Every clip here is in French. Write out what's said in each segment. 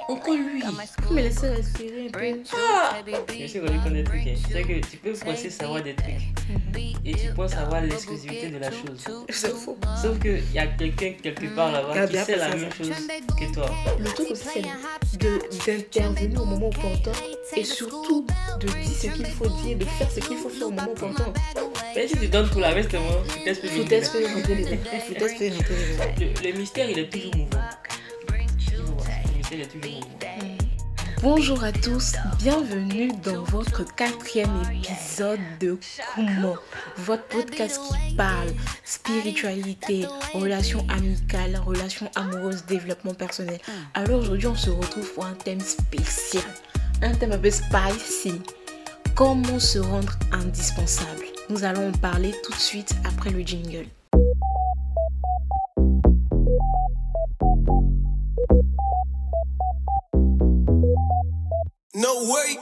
Encore lui. Mais laissez respirer un peu. Je sais qu'on lui connaît des trucs. Hein. C'est que tu peux penser savoir des trucs. Et tu penses avoir l'exclusivité de la chose. C'est faux. Sauf qu'il y a quelqu'un quelque part là-bas qui sait la même chose que toi. Le truc aussi, c'est d'intervenir au moment opportun et surtout de dire ce qu'il faut dire, de faire ce qu'il faut faire au moment opportun. Mais si tu donnes tout la veste, foutaise peut venir. Foutaise peut rentrer dedans. Foutaise peut rentrer dedans. Le mystère, il est toujours mouvant. Le mystère, il est toujours mouvant. Bonjour à tous, bienvenue dans votre 4e épisode de Comment, votre podcast qui parle spiritualité, relations amicales, relations amoureuses, développement personnel. Alors aujourd'hui, on se retrouve pour un thème spécial, un thème un peu spicy. Comment se rendre indispensable? Nous allons en parler tout de suite après le jingle. No way.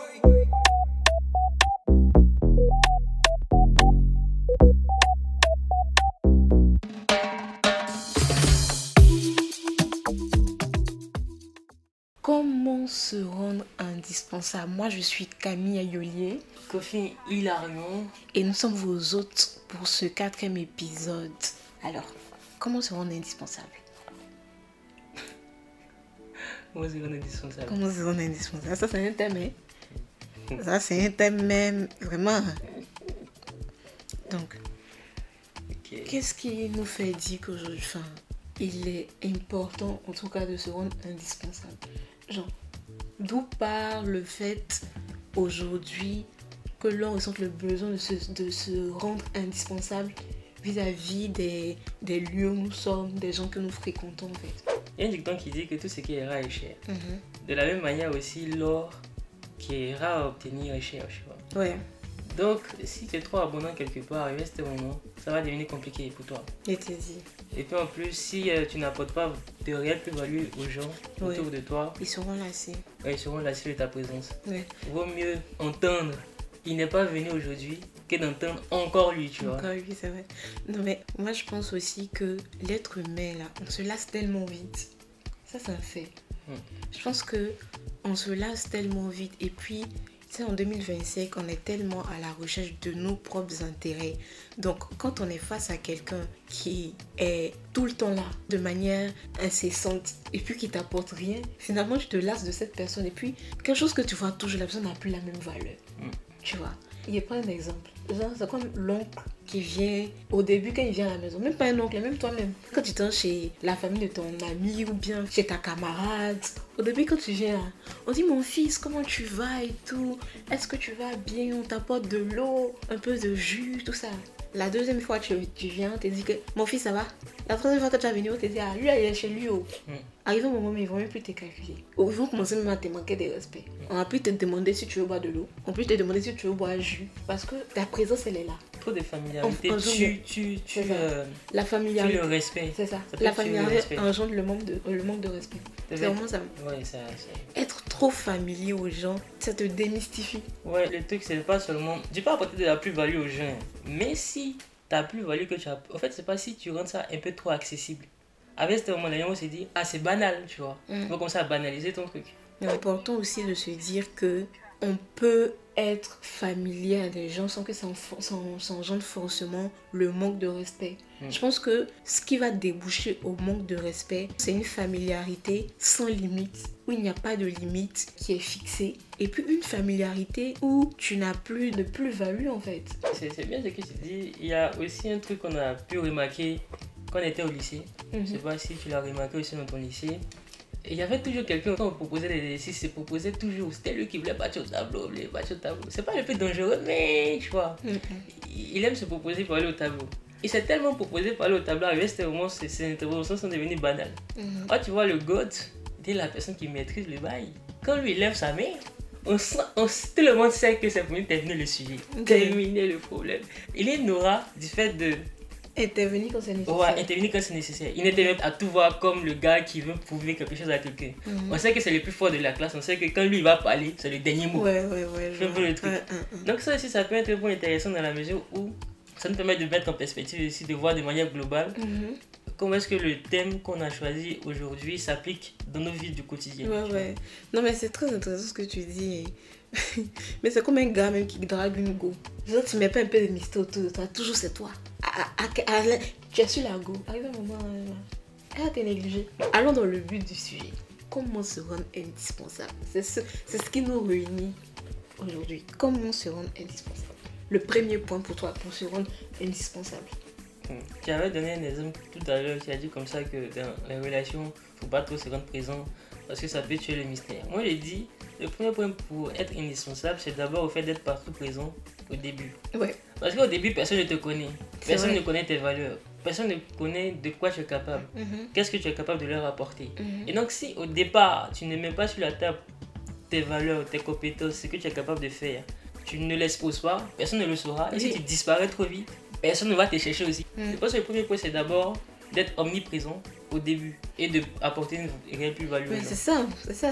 Comment se rendre indispensable? Moi, je suis Camille Ayolier. Kofi Hilarion. Et nous sommes vos hôtes pour ce 4e épisode. Alors, comment se rendre indispensable? Comment se rendre indispensable? Comment se rendre indispensable? Ça, c'est un thème, hein? Ça, c'est un thème même, vraiment. Donc, Okay. Qu'est-ce qui nous fait dire qu'aujourd'hui, il est important, en tout cas, de se rendre indispensable? Genre, d'où part le fait, aujourd'hui, que l'on ressent le besoin de se rendre indispensable vis-à-vis des lieux où nous sommes, des gens que nous fréquentons, en fait. Il y a un dicton qui dit que tout ce qui est rare est cher. De la même manière aussi, l'or qui est rare à obtenir est cher, tu vois. Ouais. Donc, si tu es trop abondant quelque part, arrivé à ce moment, ça va devenir compliqué pour toi. Et t'es dit. Et puis en plus, si tu n'apportes pas de réelle plus-value aux gens autour de toi, Ils seront lassés. ils seront lassés de ta présence. Ouais. Vaut mieux entendre il n'est pas venu aujourd'hui que d'entendre encore lui, tu vois. Encore lui, c'est vrai. Non mais moi je pense aussi que l'être humain là, on se lasse tellement vite. Ça c'est un fait. Je pense que on se lasse tellement vite et puis tu sais en 2025 on est tellement à la recherche de nos propres intérêts. Donc quand on est face à quelqu'un qui est tout le temps là de manière incessante et puis qui t'apporte rien, finalement tu te lasses de cette personne et puis quelque chose que tu vois toujours, la personne n'a plus la même valeur. Tu vois, il y a pas un exemple. Genre, c'est comme l'oncle qui vient au début quand il vient à la maison. Même pas un oncle, même toi-même. Quand tu t'en chez la famille de ton ami ou bien chez ta camarade. Au début quand tu viens là, on dit mon fils, comment tu vas et tout. Est-ce que tu vas bien? On t'apporte de l'eau, un peu de jus, tout ça. La deuxième fois tu viens, on te dit que mon fils ça va. La troisième fois que tu vas venir, on te dit ah lui il est chez lui. Arrivé au moment où ils vont même plus te calculer. Ils vont commencer même à te manquer de respect. On va plus te demander si tu veux boire de l'eau. On peut te demander si tu veux boire jus. Parce que ta présence elle est là. Trop de familiarité, la familiarité. le respect. C'est ça. Ça La familiarité engendre le manque de respect. C'est vraiment ça. Ouais, ça. Être trop familier aux gens, ça te démystifie. Ouais, le truc c'est pas seulement... Je dis pas apporter de la plus-value aux gens. Mais si ta plus-value que tu as... En fait, c'est pas si tu rends ça un peu trop accessible. Avec ce moment-là, on s'est dit, ah c'est banal, tu vois. Tu vas commencer à banaliser ton truc. C'est important aussi de se dire que on peut être familier à des gens sans que ça engendre forcément le manque de respect. Je pense que ce qui va déboucher au manque de respect, c'est une familiarité sans limite, où il n'y a pas de limite qui est fixée. Et puis une familiarité où tu n'as plus de plus-value en fait. C'est bien ce que tu dis. Il y a aussi un truc qu'on a pu remarquer quand on était au lycée. Je sais pas si tu l'as remarqué aussi dans ton lycée. Et il y avait toujours quelqu'un, quand on proposait des exercices, il se proposait toujours. C'était lui qui voulait battre au tableau, C'est pas le plus dangereux, mais tu vois, il aime se proposer pour aller au tableau. Il s'est tellement proposé pour aller au tableau, à ce moment, ces interventions sont devenues banales. Tu vois, le God, c'est la personne qui maîtrise le bail. Quand lui, il lève sa main, tout le monde sait que c'est pour lui terminer le sujet, terminer le problème. Il est une aura du fait de... Intervenir quand c'est nécessaire. Ouais, intervenir quand c'est nécessaire. Il n'était même à tout voir comme le gars qui veut prouver quelque chose à quelqu'un. On sait que c'est le plus fort de la classe, on sait que quand lui il va parler, c'est le dernier mot. Ouais. Je veux le truc. Donc ça aussi, ça peut être un point intéressant dans la mesure où ça nous permet de mettre en perspective aussi, de voir de manière globale comment est-ce que le thème qu'on a choisi aujourd'hui s'applique dans nos vies du quotidien. Ouais. Non, mais c'est très intéressant ce que tu dis. Mais c'est comme un gars même qui drague une go. Genre, tu mets pas un peu de mystère autour de toi, toujours c'est toi. Tu as su la go. Arrive un moment, elle a été négligée. Allons dans le but du sujet. Comment se rendre indispensable? C'est ce qui nous réunit aujourd'hui. Comment se rendre indispensable? Le premier point pour toi, pour se rendre indispensable. Tu avais donné un exemple tout à l'heure, tu as dit comme ça que dans les relations, il ne faut pas trop se rendre présent parce que ça peut tuer le mystère. Moi, j'ai dit, le premier point pour être indispensable, c'est d'abord le fait d'être partout présent au début. Ouais. Parce qu'au début, personne ne te connaît. Personne vrai. ne connaît tes valeurs. Personne ne connaît de quoi tu es capable. Qu'est-ce que tu es capable de leur apporter. Et donc, si au départ, tu ne mets pas sur la table tes valeurs, tes compétences, ce que tu es capable de faire, tu ne l'exposes pas, personne ne le saura. Et si tu disparais trop vite, personne ne va te chercher aussi. Je pense que le premier point, c'est d'abord d'être omniprésent au début et d'apporter une réelle plus-value. Mais c'est ça,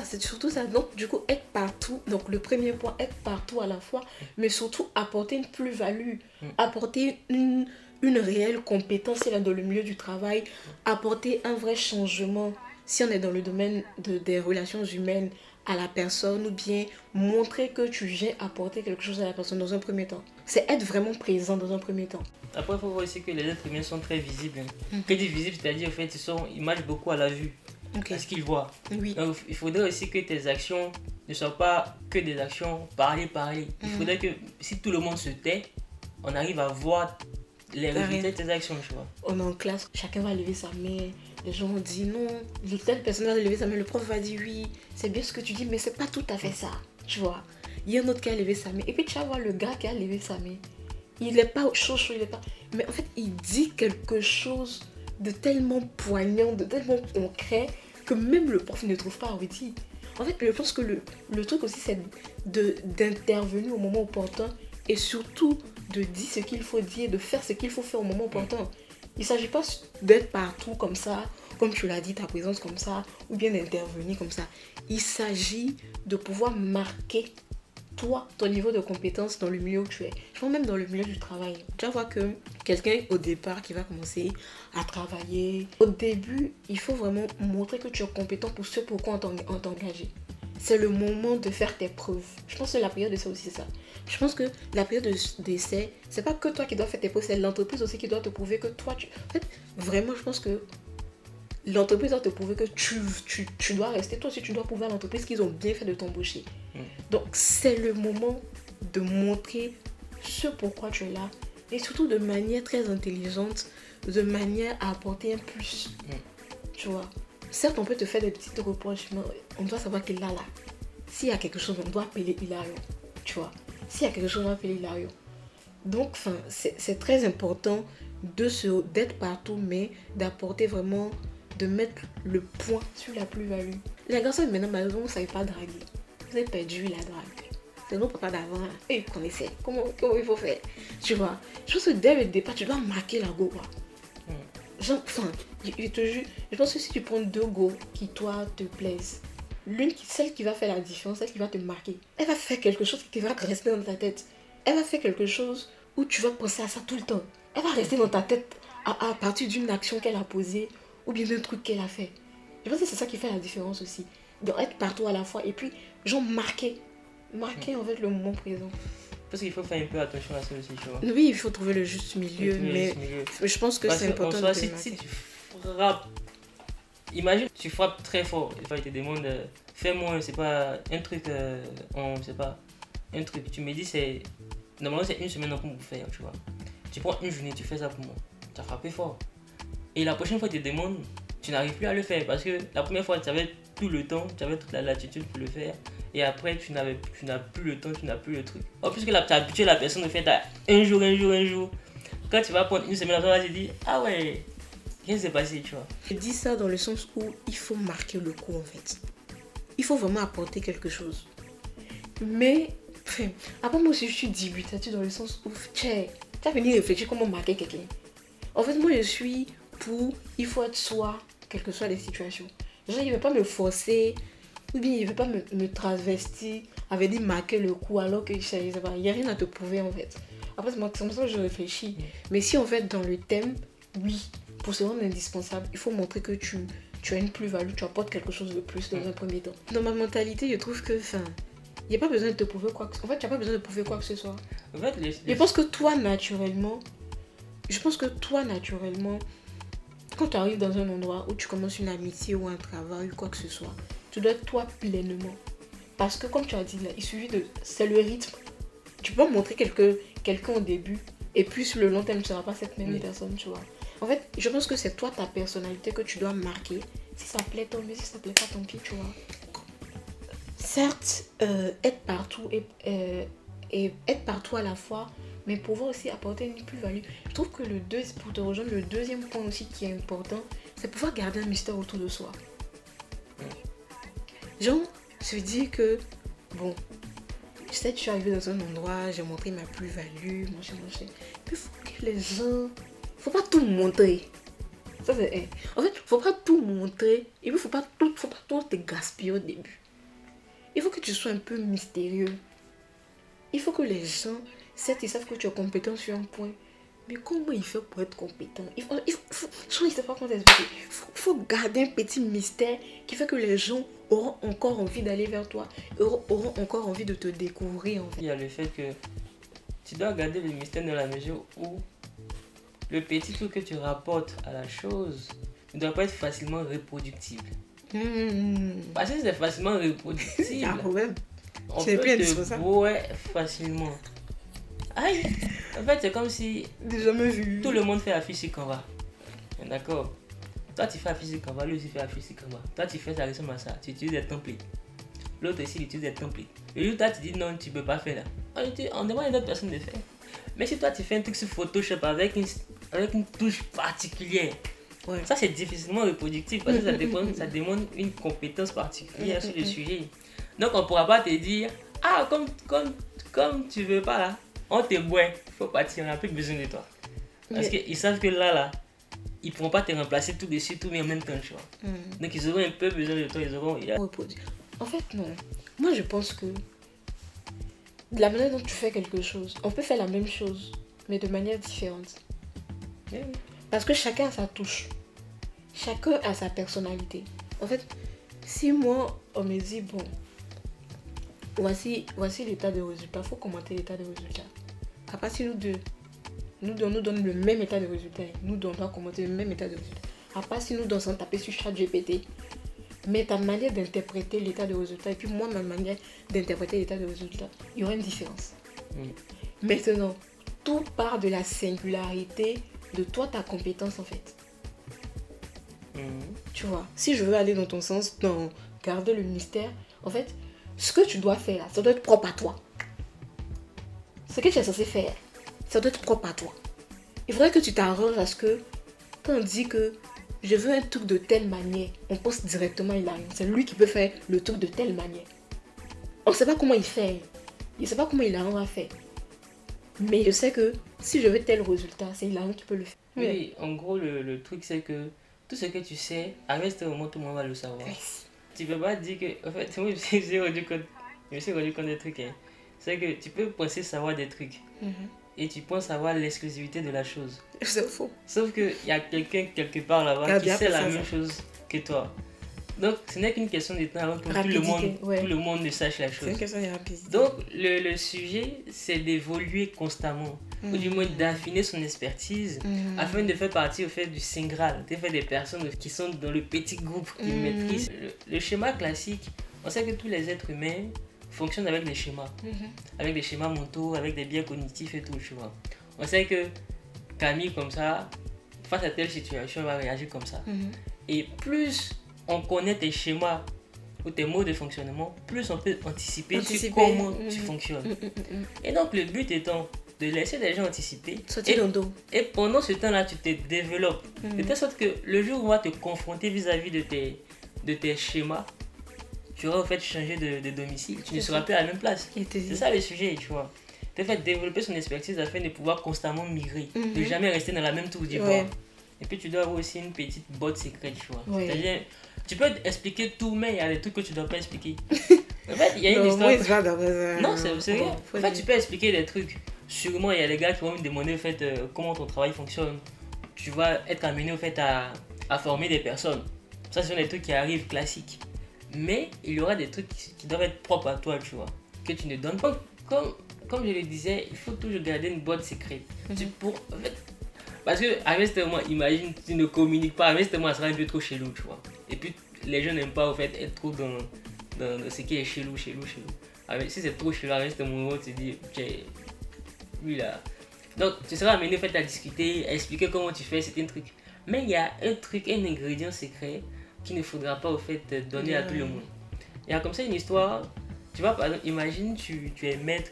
c'est surtout ça. Donc, du coup, être partout. Donc, le premier point, être partout à la fois, mais surtout apporter une plus-value, apporter une réelle compétence si on est dans le milieu du travail, apporter un vrai changement si on est dans le domaine des relations humaines à la personne, ou bien montrer que tu viens apporter quelque chose à la personne dans un premier temps. C'est être vraiment présent dans un premier temps. Après, il faut voir aussi que les êtres humains sont très visibles. Quand je dis visibles, c'est-à-dire en fait, ils marchent beaucoup à la vue. Okay. À ce qu'ils voient. Oui. Donc, il faudrait aussi que tes actions ne soient pas que des actions parler. Il faudrait que si tout le monde se tait, on arrive à voir les résultats de tes actions, tu vois. On est en classe, chacun va lever sa main. Les gens vont dire non, telle personne va lever sa main, le prof va dire oui, c'est bien ce que tu dis, mais c'est pas tout à fait ça, tu vois. Il y a un autre qui a levé sa main, et puis tu vas voir le gars qui a levé sa main. Il n'est pas chaud, il est pas. Mais en fait, il dit quelque chose de tellement poignant, de tellement concret, que même le prof ne trouve pas à dire. En fait, je pense que le truc aussi, c'est d'intervenir au moment opportun et surtout de dire ce qu'il faut dire, de faire ce qu'il faut faire au moment opportun. Il ne s'agit pas d'être partout comme ça, comme tu l'as dit, ta présence comme ça, ou bien d'intervenir comme ça. Il s'agit de pouvoir marquer toi, ton niveau de compétence dans le milieu où tu es. Je pense même dans le milieu du travail. Tu vas voir que quelqu'un au départ qui va commencer à travailler, au début, il faut vraiment montrer que tu es compétent pour ce pourquoi on t'a engagé. C'est le moment de faire tes preuves. Je pense que la période d'essai aussi, c'est ça. Je pense que la période d'essai, c'est pas que toi qui dois faire tes preuves, c'est l'entreprise aussi qui doit te prouver que toi, En fait, vraiment, je pense que l'entreprise doit te prouver que tu dois rester. Toi aussi, tu dois prouver à l'entreprise qu'ils ont bien fait de t'embaucher. Donc, c'est le moment de montrer ce pourquoi tu es là. Et surtout de manière très intelligente, de manière à apporter un plus. Tu vois. Certes, on peut te faire des petites reproches, mais on doit savoir qu'il est là. S'il y a quelque chose, on doit appeler Hilario. Tu vois. S'il y a quelque chose, on doit appeler Hilario. Donc, c'est très important d'être partout, mais d'apporter vraiment, de mettre le point sur la plus-value. Les garçons, maintenant, malheureusement, vous ne savez pas draguer. Vous avez perdu la drague. C'est nos papas d'avant, ils connaissaient. Comment il faut faire. Tu vois. Je pense que dès le départ, tu dois marquer la go. Genre, je te jure, je pense que si tu prends deux go qui, toi, te plaisent, celle qui va faire la différence, celle qui va te marquer, elle va faire quelque chose qui va rester dans ta tête. Elle va faire quelque chose où tu vas penser à ça tout le temps. Elle va rester dans ta tête à partir d'une action qu'elle a posée ou bien d'un truc qu'elle a fait. Je pense que c'est ça qui fait la différence aussi. Donc être partout à la fois et puis, genre, marquer en fait le moment présent. Parce qu'il faut faire un peu attention à ça aussi, tu vois. Oui, il faut trouver le juste milieu, mais je pense que c'est important de si tu frappes, imagine, tu frappes très fort, il te demande, fais-moi, c'est pas un truc, c'est pas un truc, tu me dis, normalement c'est une semaine pour vous faire, tu vois. Tu prends une journée, tu fais ça pour moi, tu as frappé fort. Et la prochaine fois, tu te demandes, tu n'arrives plus à le faire parce que la première fois, tu avais tout le temps, tu avais toute la latitude pour le faire. Et après, tu n'as plus le temps, tu n'as plus le truc. En plus que là, tu as habitué la personne de faire un jour. Quand tu vas prendre une semaine, après, tu te dis, ah ouais, rien ne s'est passé, tu vois. Je dis ça dans le sens où il faut marquer le coup, en fait. Il faut vraiment apporter quelque chose. Mais, après, moi aussi, je suis débutative dans le sens où, tu as venu réfléchir comment marquer quelqu'un. En fait, moi, je suis pour, il faut être soi, quelles que soient les situations. Genre, il ne veut pas me forcer, ou bien il ne veut pas me travestir, avec dit marquer le coup, alors que je sais pas, il n'y a rien à te prouver, en fait. Après, c'est comme ça que je réfléchis. Mais si, en fait, dans le thème, oui, pour se rendre indispensable, il faut montrer que tu as une plus-value, tu apportes quelque chose de plus dans un premier temps. Dans ma mentalité, je trouve que, il n'y a pas besoin de te prouver quoi que ce soit. En fait, tu n'as pas besoin de prouver quoi que ce soit. En fait, Je pense que toi, naturellement, quand tu arrives dans un endroit où tu commences une amitié ou un travail ou quoi que ce soit, tu dois être toi pleinement. Parce que comme tu as dit là, il suffit de... C'est le rythme. Tu peux montrer quelqu'un au début et puis sur le long terme, tu ne seras pas cette même personne, tu vois. En fait, je pense que c'est toi, ta personnalité que tu dois marquer. Si ça plaît, tant mieux. Si ça plaît pas, tant pis, tu vois. Certes, être partout et être partout à la fois, mais pouvoir aussi apporter une plus-value. Je trouve que pour te rejoindre, le deuxième point aussi qui est important, c'est pouvoir garder un mystère autour de soi. Genre, se dire que, bon, je sais que je suis arrivée dans un endroit, j'ai montré ma plus-value, machin. Puis il faut que les gens... Faut pas tout montrer. Ça c'est... En fait, faut pas tout montrer. Et puis faut pas tout te gaspiller au début. Il faut que tu sois un peu mystérieux. Il faut que les gens, certes, ils savent que tu es compétent sur un point. Mais comment il fait pour être compétent? Je ne sais pas comment t'expliquer. Il faut garder un petit mystère qui fait que les gens auront encore envie d'aller vers toi. Auront encore envie de te découvrir. En fait. Il y a le fait que tu dois garder le mystère dans la mesure où le petit truc que tu rapportes à la chose ne doit pas être facilement reproductible. Parce que c'est facilement reproductible. Il y a un problème. On peut te boire facilement. Aïe. En fait, c'est comme si jamais vu. Tout le monde fait affiche sur Canva. D'accord. Toi, tu fais affiche sur Canva, lui aussi fait affiche sur Canva. Toi, tu fais ça ressemble à ça. Tu utilises des templates. L'autre aussi, il utilise des templates. Et lui, toi, tu dis non, tu peux pas faire là. On demande à d'autres personnes de faire. Mais si toi, tu fais un truc sur Photoshop avec une touche particulière, ça, c'est difficilement reproductible parce que ça demande une compétence particulière sur le sujet. Donc, on ne pourra pas te dire, ah, comme tu veux pas là, on te boit, il faut partir, on n'a plus besoin de toi. Parce qu'ils savent que là, ils ne pourront pas te remplacer tout de suite, tout mais en même temps, tu vois. Donc, ils auront un peu besoin de toi, ils auront... En fait, non. Moi, je pense que de la manière dont tu fais quelque chose, on peut faire la même chose, mais de manière différente. Parce que chacun a sa touche. Chacun a sa personnalité. En fait, si moi, on me dit, bon, voici l'état de résultat, il faut commenter l'état de résultat. Après, si nous deux nous donnons le même état de résultat, nous devons commenter le même état de résultat. Après, si nous devons taper sur ChatGPT, mais ta manière d'interpréter l'état de résultat et puis moi, ma manière d'interpréter l'état de résultat, il y aura une différence. Maintenant, tout part de la singularité de toi, ta compétence en fait. Tu vois, si je veux aller dans ton sens, dans garder le mystère, en fait, ce que tu dois faire là, ça doit être propre à toi. Ce que tu es censé faire, ça doit être propre à toi. Il faudrait que tu t'arranges à ce que, quand on dit que je veux un truc de telle manière, on pense directement Hilarion. C'est lui qui peut faire le truc de telle manière. On ne sait pas comment il fait. Il ne sait pas comment Hilarion va faire. Mais je sais que si je veux tel résultat, c'est Hilarion qui peut le faire. Oui, en gros, le truc, c'est que tout ce que tu sais, à ce moment, tout le monde va le savoir. Tu peux pas dire que... En fait, moi, je me suis rendu compte des trucs. Hein. C'est que tu peux penser savoir des trucs. Et tu penses avoir l'exclusivité de la chose. C'est faux. Sauf qu'il y a quelqu'un quelque part là-bas qui sait la même chose que toi. Donc, ce n'est qu'une question de temps avant que tout le monde ne sache la chose. C'est une question de rapidité. Donc, le sujet, c'est d'évoluer constamment. Ou du moins d'affiner son expertise afin de faire partie au fait du Saint Graal. De faire des personnes qui sont dans le petit groupe qui maîtrisent. Le schéma classique, on sait que tous les êtres humains fonctionnent avec des schémas. Avec des schémas mentaux, avec des biais cognitifs et tout, tu vois. On sait que Camille, comme ça, face à telle situation, va réagir comme ça. Et plus on connaît tes schémas ou tes modes de fonctionnement, plus on peut anticiper sur comment tu fonctionnes. Et donc, le but étant de laisser les gens anticiper. Et pendant ce temps-là, tu te développes. De telle sorte que le jour où on va te confronter vis-à-vis de tes schémas, tu auras en fait changé de domicile. Tu ne seras plus à la même place. C'est ça le sujet, tu vois. Tu fait développer son expertise afin de pouvoir constamment migrer. De jamais rester dans la même tour d'ivoire. Et puis tu dois avoir aussi une petite botte secrète, tu vois. C'est-à-dire, tu peux expliquer tout, mais il y a des trucs que tu ne dois pas expliquer. En fait, il y a une histoire. Non, c'est rien. En fait, tu peux expliquer des trucs. Sûrement, il y a des gars qui vont me demander en fait, comment ton travail fonctionne. tu vas être amené au fait à former des personnes. Ça, ce sont des trucs qui arrivent classiques. Mais il y aura des trucs qui doivent être propres à toi, tu vois, que tu ne donnes pas. Comme je le disais, il faut toujours garder une boîte secrète. En fait, parce que avec ce moment, imagine, tu ne communiques pas, avec ce moment, ça sera un peu trop chelou, tu vois. Et puis, les gens n'aiment pas, au fait, être trop dans ce qui est chelou. Si c'est trop chelou, avec ce moment, tu te dis, lui là. Donc, tu seras amené, au fait, à discuter, à expliquer comment tu fais certains trucs. Mais il y a un ingrédient secret qu'il ne faudra pas, au fait, donner à tout le monde. Il y a comme ça une histoire. Tu vois, par exemple, imagine, tu es maître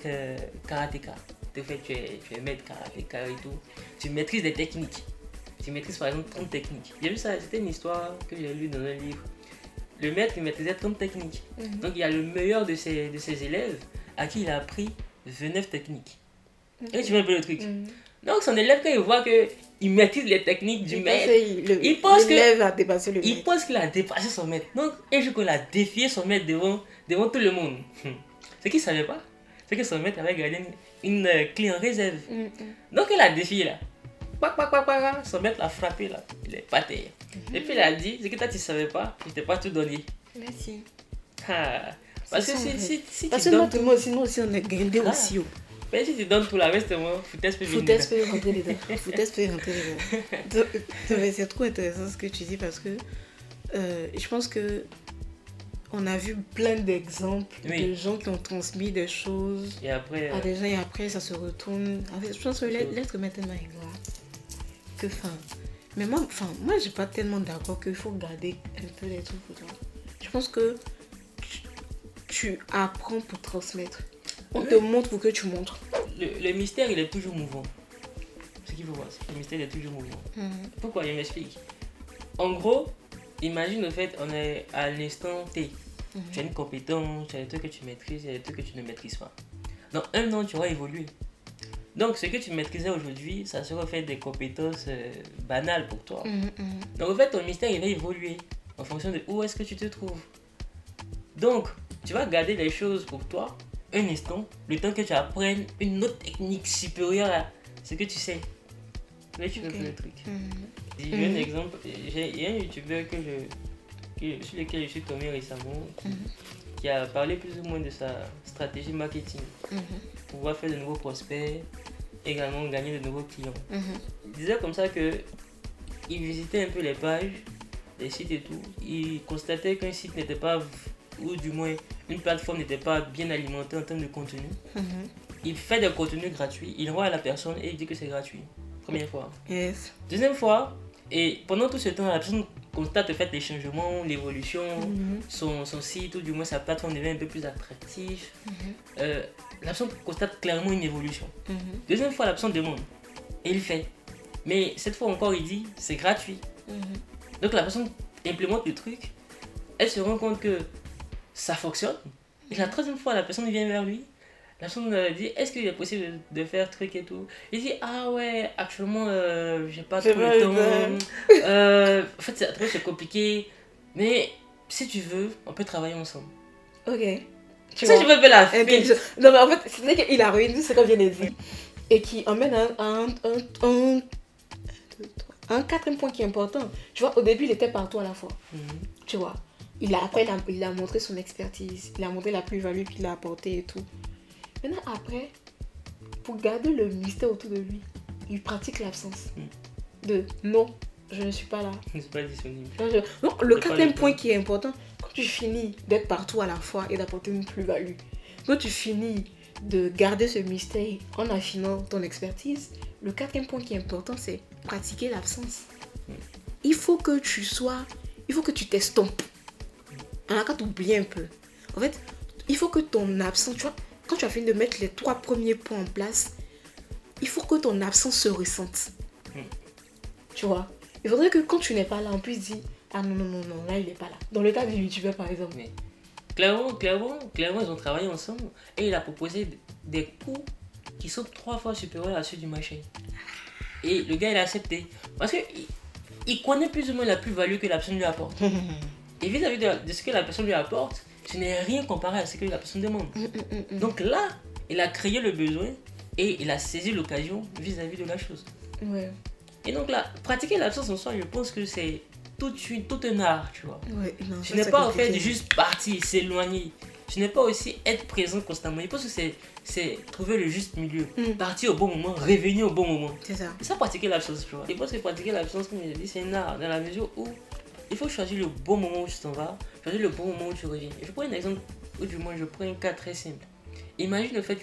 karatéka. En fait, tu es maître karatéka et tout. Tu maîtrises des techniques. Tu maîtrises par exemple 30 techniques. J'ai vu ça, c'était une histoire que j'ai lue dans un livre. Le maître, il maîtrisait 30 techniques. Donc, il y a le meilleur de ses élèves à qui il a appris 29 techniques. Et tu vois un peu le truc. Donc, son élève, quand il voit qu'il maîtrise les techniques du maître, il pense qu'il a dépassé son maître. Donc, un jour qu'il a défié son maître devant tout le monde. Ce qu'il ne savait pas, c'est que son maître avait gardé une clé en réserve. Donc, il a défié là. Son maître l'a frappé là. Il est pas terre. Et puis, il a dit, c'est que toi, tu ne savais pas, je ne t'ai pas tout donné. Merci. Parce que si tu donnes tout, sinon aussi on est gagné aussi. Mais si tu donnes tout la reste, moi, foutaise peut rentrer dedans. C'est trop intéressant ce que tu dis parce que je pense que on a vu plein d'exemples de gens qui ont transmis des choses à des gens et après ça se retourne. Je pense que l'être humain est tellement ingrat que mais moi je suis pas tellement d'accord qu'il faut garder un peu les trucs pour toi. Je pense que tu apprends pour transmettre. On te montre pour que tu montres. Le mystère, il est toujours mouvant. Ce qu'il faut voir, c'est que le mystère est toujours mouvant. Pourquoi? Je m'explique. En gros, imagine le fait, on est à l'instant T. Tu as une compétence, tu as des trucs que tu maîtrises, il y a des trucs que tu ne maîtrises pas. Dans un an, tu auras évolué. Donc, ce que tu maîtrisais aujourd'hui, ça sera fait des compétences banales pour toi. Donc, en fait, ton mystère, il va évoluer en fonction de où est-ce que tu te trouves. Donc, tu vas garder les choses pour toi un instant, le temps que tu apprennes une autre technique supérieure à ce que tu sais. Là, tu fais plein de trucs. J'ai un exemple, il y a un youtubeur sur lequel je suis tombé récemment qui a parlé plus ou moins de sa stratégie marketing pour pouvoir faire de nouveaux prospects, également gagner de nouveaux clients. Il disait comme ça que il visitait un peu les pages, les sites et tout. Il constatait qu'un site n'était pas, ou du moins une plateforme n'était pas bien alimentée en termes de contenu. Il fait des contenus gratuits, il envoie à la personne et il dit que c'est gratuit. Première fois. Deuxième fois, et pendant tout ce temps, la personne constate le fait des changements, l'évolution, son site ou du moins sa plateforme devient un peu plus attractif. La personne constate clairement une évolution. Deuxième fois, la personne demande et il fait. Mais cette fois encore, il dit c'est gratuit. Donc la personne implémente le truc, elle se rend compte que ça fonctionne. Et la troisième fois, la personne vient vers lui. La personne dit est-ce qu'il est possible de faire truc et tout. Il dit ah ouais, actuellement j'ai pas trop le temps. En fait, c'est compliqué. Mais si tu veux, on peut travailler ensemble. Ok. Tu sais, je veux faire la fête. Non, mais en fait, c'est qu'il a réuni ce qu'on vient de dire. Et qui emmène un quatrième point qui est important. Tu vois, au début, il était partout à la fois. Tu vois. Après, il a montré son expertise, il a montré la plus-value qu'il a apportée et tout. Maintenant, après, pour garder le mystère autour de lui, il pratique l'absence. De non, je ne suis pas là. Je ne suis pas disponible. Donc, le quatrième point qui est important, quand tu finis d'être partout à la fois et d'apporter une plus-value, quand tu finis de garder ce mystère en affinant ton expertise, le quatrième point qui est important, c'est pratiquer l'absence. Il faut que tu t'estompes. On a qu'à t'oublier un peu. En fait, il faut que ton absence, tu vois, quand tu as fini de mettre les 3 premiers points en place, il faut que ton absence se ressente. Tu vois, il faudrait que quand tu n'es pas là, on puisse dire ah non, là il n'est pas là. Dans le cas du youtubeur par exemple. Mais clairement, ils ont travaillé ensemble et il a proposé des coûts qui sont 3 fois supérieurs à ceux du marché. Et le gars il a accepté. Parce qu'il connaît plus ou moins la plus-value que la personne lui apporte. Et vis-à-vis de ce que la personne lui apporte, ce n'est rien comparé à ce que la personne demande. Donc là, il a créé le besoin et il a saisi l'occasion vis-à-vis de la chose. Et donc là, pratiquer l'absence en soi, je pense que c'est tout un art, tu vois. Ouais, non, Ce n'est pas en fait juste partir, s'éloigner. Ce n'est pas aussi être présent constamment. Je pense que c'est trouver le juste milieu. Partir au bon moment, revenir au bon moment. C'est ça. C'est ça, pratiquer l'absence, tu vois. Je pense que pratiquer l'absence, comme je l'ai dit, c'est un art dans la mesure où il faut choisir le bon moment où tu t'en vas, choisir le bon moment où tu reviens. Je prends un exemple, ou du moins je prends un cas très simple. Imagine le fait que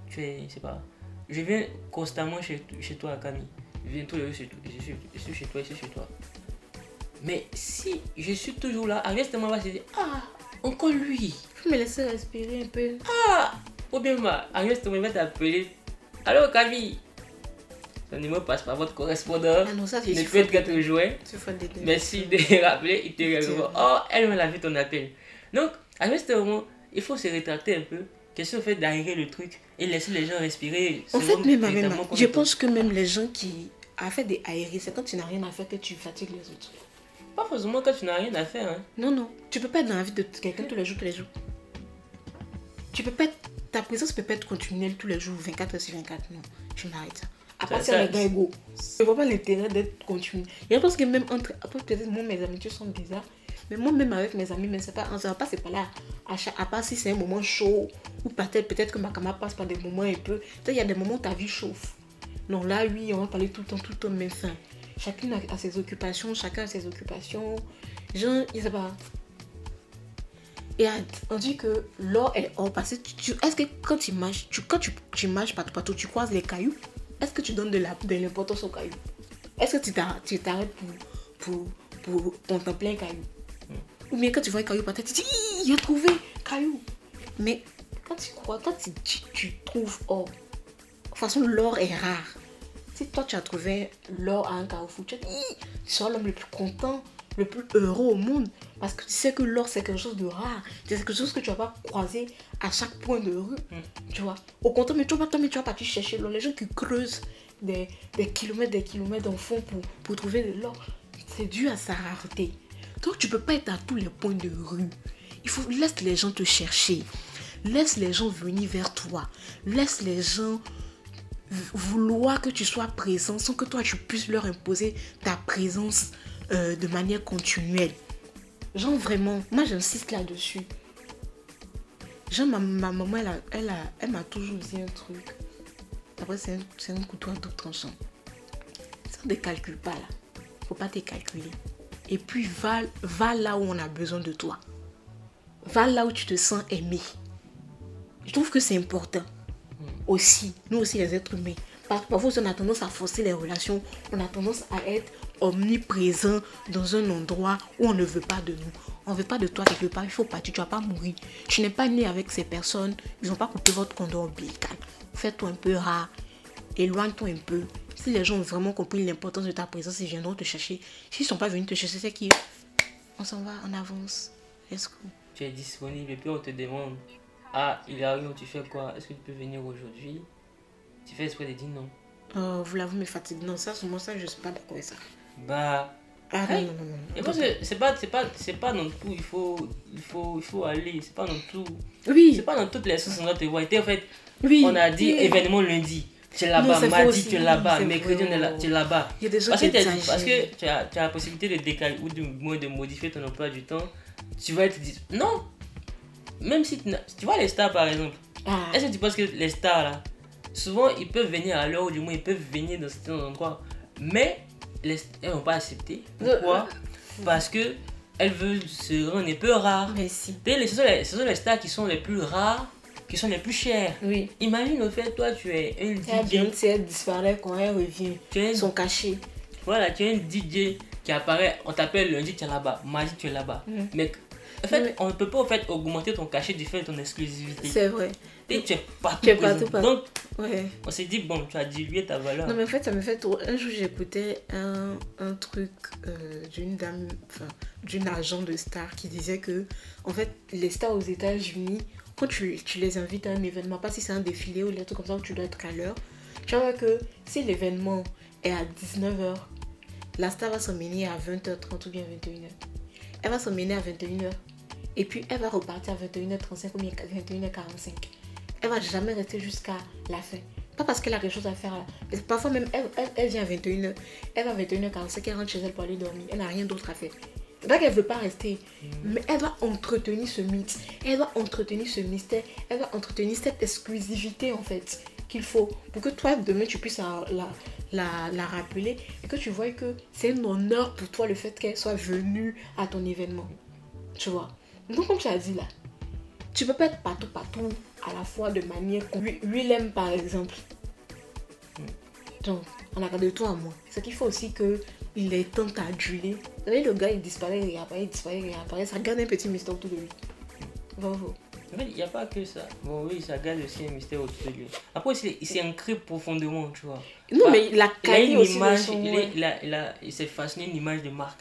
tu es, je sais pas, je viens constamment chez toi à Camille. Je viens tous les jours chez toi, je suis chez toi, je suis chez toi. Mais si je suis toujours là, à ce moment va se dire, ah, encore lui. Il faut me laisser respirer un peu. Ah, ou bien à ce moment va t'appeler. Allô Camille. Son numéro passe par votre correspondant. Ah non, ça c'est ne peut être qu'à te jouer. Merci de rappeler, il te répond. Oh, elle m'a vu ton appel. Donc, à ce moment, il faut se rétracter un peu. Question fait d'aérer le truc et laisser les gens respirer. En fait, même je pense que même les gens qui ont fait des aérés, c'est quand tu n'as rien à faire que tu fatigues les autres. Pas forcément quand tu n'as rien à faire. Hein. Non. Tu peux pas être dans la vie de quelqu'un tous les jours. Tu peux pas être, ta présence peut pas être continuelle tous les jours, 24 heures sur 24. Non, je m'arrête ça. À part si les gars égaux. Je vois pas l'intérêt d'être continu. Et je pense que même entre. Après, peut-être moi, mes amitiés sont bizarres. Mais moi, même avec mes amis, mais c'est pas, on ne va pas, c'est pas là. À part si c'est un moment chaud. Ou peut-être que ma camarade passe par des moments un peu. Il y a des moments où ta vie chauffe. Non, là, oui, on va parler tout le temps, mais enfin. Chacune a ses occupations, chacun a ses occupations. Genre, je sais pas. Et on dit que l'or est or. Parce que est-ce que quand tu marches, quand tu marches partout, tu croises les cailloux? Est-ce que tu donnes de l'importance aux cailloux? Est-ce que tu t'arrêtes pour contempler un caillou? Ou bien quand tu vois un caillou par terre, tu dis, il a trouvé caillou. Mais quand tu trouves or, de toute façon, l'or est rare. Si toi, tu as trouvé l'or à un carrefour, tu seras l'homme le plus content, le plus heureux au monde. Parce que tu sais que l'or, c'est quelque chose de rare. C'est quelque chose que tu ne vas pas croiser à chaque point de rue. Tu vois. Au contraire, mais tu vas pas chercher l'or. Les gens qui creusent des kilomètres en fond pour trouver de l'or, c'est dû à sa rareté. Donc, tu ne peux pas être à tous les points de rue. Laisse les gens te chercher. Laisse les gens venir vers toi. Laisse les gens vouloir que tu sois présent sans que toi tu puisses leur imposer ta présence de manière continuelle. Genre vraiment, moi j'insiste là-dessus. Genre ma maman elle m'a toujours dit un truc. Après c'est un couteau à double tranchant. Ça ne te calcule pas là. Faut pas te calculer. Et puis va là où on a besoin de toi. Va là où tu te sens aimé. Je trouve que c'est important. Aussi, nous aussi les êtres humains. Parfois, on a tendance à forcer les relations. On a tendance à être omniprésent dans un endroit où on ne veut pas de nous. On ne veut pas de toi quelque part. Il faut partir. Tu ne vas pas mourir. Tu n'es pas né avec ces personnes. Ils n'ont pas coupé votre cordon ombilical. Fais-toi un peu rare. Éloigne-toi un peu. Si les gens ont vraiment compris l'importance de ta présence, ils viendront te chercher. S'ils ne sont pas venus te chercher, c'est qui? On s'en va, on avance. Let's go. Tu es disponible et puis on te demande. Ah, il arrive, tu fais quoi? Est-ce que tu peux venir aujourd'hui? Tu fais exprès de dire non. Vous l'avez me fatigue. Non, ça, sur moi, ça, je suis pas d'accord avec ça. Bah. Ah non. Et parce que c'est pas non tout, il faut aller. C'est pas non tout. Oui. C'est pas dans toutes les sources on doit te voir. En fait, oui. On a dit événement lundi. Tu es là-bas, mardi, tu es là-bas, mercredi, tu es là-bas. Il y a des gens parce que tu as la possibilité de décaler ou de modifier ton emploi du temps. Tu vas être dit non. Même si tu vois les stars par exemple, est-ce que tu penses que les stars là, souvent ils peuvent venir à l'heure ou du moins ils peuvent venir dans certains endroits, mais elles n'ont pas accepté. Pourquoi? Parce que elles veulent se rendre un peu rares. Mais si. Ce sont les stars qui sont les plus rares, qui sont les plus chères. Oui. Imagine au fait, toi tu es un DJ. Elle disparaît quand elle revient. Son cachet. Voilà, tu es un DJ qui apparaît, on t'appelle lundi, tu es là-bas, mardi, tu es là-bas. Mais en fait, on ne peut pas en fait, augmenter ton cachet du fait de ton exclusivité. C'est vrai. Et tu es partout. Donc, ouais. On s'est dit, bon, tu as dilué ta valeur. Non, mais en fait, ça me fait trop. Un jour, j'écoutais un truc d'une dame, enfin, d'une agent de stars qui disait que, en fait, les stars aux États-Unis, quand tu les invites à un événement, pas si c'est un défilé ou des trucs comme ça où tu dois être à l'heure, tu vois que si l'événement est à 19h, la star va s'emmener à 20h30 ou bien 21h. Elle va s'emmener à 21h. Et puis, elle va repartir à 21h35 ou bien 21h45. Elle va jamais rester jusqu'à la fin. Pas parce qu'elle a quelque chose à faire. Parfois même, elle vient à 21h. Elle va à 21h45, elle rentre chez elle pour aller dormir. Elle n'a rien d'autre à faire. C'est pas qu'elle ne veut pas rester. Mais elle doit entretenir ce mythe. Elle doit entretenir ce mystère. Elle doit entretenir cette exclusivité en fait qu'il faut. Pour que toi, demain, tu puisses la rappeler. Et que tu vois que c'est un honneur pour toi le fait qu'elle soit venue à ton événement. Tu vois. Donc comme tu as dit là, tu peux pas être partout à la fois de manière... Willem par exemple. Donc, on a regardé toi à moi. Ce qu'il faut aussi qu'il ait tant adulé. Vous savez, le gars il disparaît, il réapparaît, il disparaît, il réapparaît. Ça garde un petit mystère autour de lui. Bravo. En fait, il n'y a pas que ça. Bon, oui, ça garde aussi un mystère autour de lui. Après, il s'est ancré profondément, tu vois. Non, mais il a calé aussi image, son... il s'est façonné une image de marque.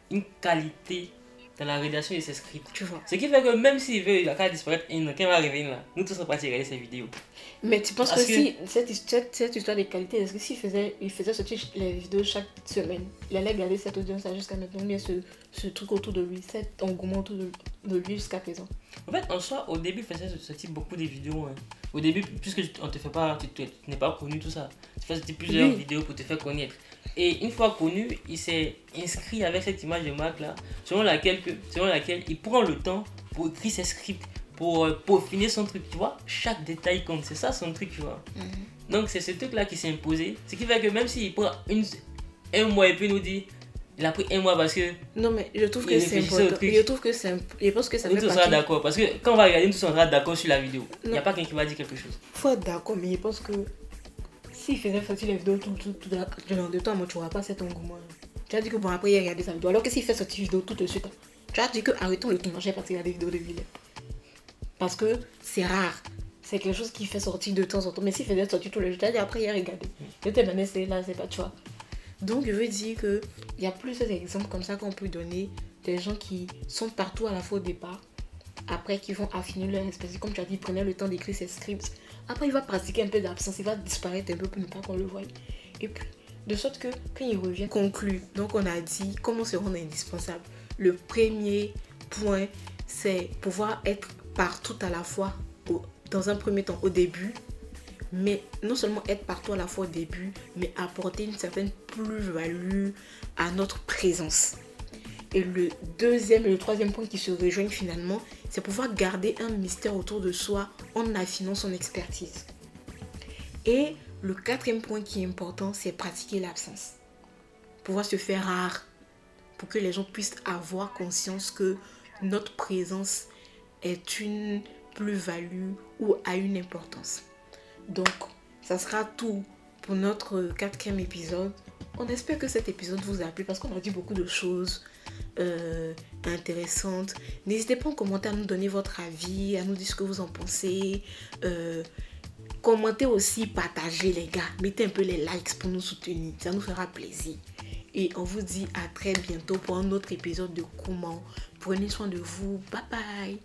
Une qualité dans la rédaction de ses scripts. Tu vois. Ce qui fait que même s'il veut, il va disparaître, quand il va revenir là, nous tous sommes partis regarder ses vidéos. Mais tu penses que si cette histoire de qualité, est-ce que s'il faisait sortir les vidéos chaque semaine, il allait garder cette audience jusqu'à maintenant, bien ce truc autour de lui, cet engouement autour de lui jusqu'à présent? En fait, en soi, au début, il faisait sortir beaucoup de vidéos. Hein. Au début, puisque on te fait pas, tu n'es pas connu, tout ça, tu fais sortir plusieurs vidéos pour te faire connaître. Et une fois connu, il s'est inscrit avec cette image de marque là, selon laquelle il prend le temps pour écrire ses scripts, pour peaufiner son truc, tu vois. Chaque détail compte, c'est ça son truc, tu vois. Donc c'est ce truc là qui s'est imposé, ce qui fait que même s'il prend un mois et puis il nous dit, il a pris un mois parce que... Non mais je trouve que c'est important. Je pense que ça fait partie... Nous tous sera d'accord, parce que quand on va regarder, nous tous sera d'accord sur la vidéo. Il n'y a pas quelqu'un qui va dire quelque chose. Faut être d'accord, mais je pense que s'il faisait sortir les vidéos tout de temps, moi tu n'auras pas cet engouement. Tu as dit que bon après il a regardé sa vidéo, alors que s'il fait sortir vidéo tout de suite, tu as dit que arrêtons le tournage parce qu'il y a des vidéos de Willem. Parce que c'est rare. C'est quelque chose qui fait sortir de temps en temps. Mais s'il faisait sortir tout le jour, tu as dit après il a regardé. De telle manière c'est là, c'est pas, tu vois. Donc je veux dire que il y a plusieurs exemples comme ça qu'on peut donner, des gens qui sont partout à la fois au départ, après qui vont affiner leur espèce. Comme tu as dit, ils prenaient le temps d'écrire ses scripts. Après il va pratiquer un peu d'absence, il va disparaître un peu pour ne pas qu'on le voie. Et puis de sorte que quand il revient, conclut. Donc on a dit comment se rendre indispensable. Le premier point, c'est pouvoir être partout à la fois, dans un premier temps au début. Mais non seulement être partout à la fois au début, mais apporter une certaine plus-value à notre présence. Et le deuxième et le troisième point qui se rejoignent finalement, c'est pouvoir garder un mystère autour de soi en affinant son expertise. Et le quatrième point qui est important, c'est pratiquer l'absence. Pouvoir se faire rare pour que les gens puissent avoir conscience que notre présence est une plus-value ou a une importance. Donc, ça sera tout pour notre quatrième épisode. On espère que cet épisode vous a plu parce qu'on a dit beaucoup de choses intéressantes. N'hésitez pas en commentaire à nous donner votre avis, à nous dire ce que vous en pensez. Commentez aussi, partagez les gars. Mettez un peu les likes pour nous soutenir. Ça nous fera plaisir. Et on vous dit à très bientôt pour un autre épisode de Comment. Prenez soin de vous. Bye bye.